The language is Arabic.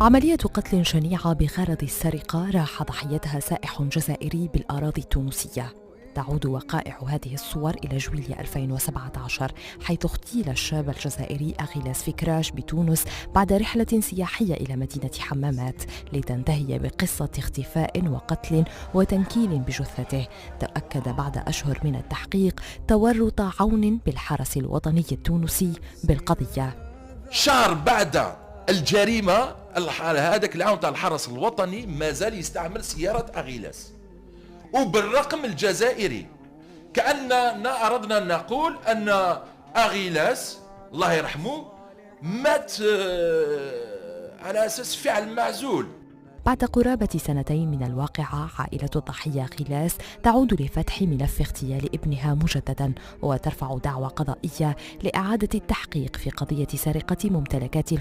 عملية قتل شنيعة بغرض السرقة راح ضحيتها سائح جزائري بالأراضي التونسية. تعود وقائع هذه الصور إلى جويلية 2017، حيث اغتيل الشاب الجزائري أغيلاس فكراش بتونس بعد رحلة سياحية إلى مدينة حمامات لتنتهي بقصة اختفاء وقتل وتنكيل بجثته. تأكد بعد أشهر من التحقيق تورط عون بالحرس الوطني التونسي بالقضية. شهر بعد الجريمة هذاك العون تاع الحرس الوطني ما زال يستعمل سيارة أغيلاس وبالرقم الجزائري، كأننا أردنا أن نقول أن أغيلاس الله يرحمه مات على أساس فعل معزول. بعد قرابة 2 من الواقعة، عائلة الضحية غيلاس تعود لفتح ملف اغتيال ابنها مجددا، وترفع دعوى قضائية لإعادة التحقيق في قضية سرقة ممتلكات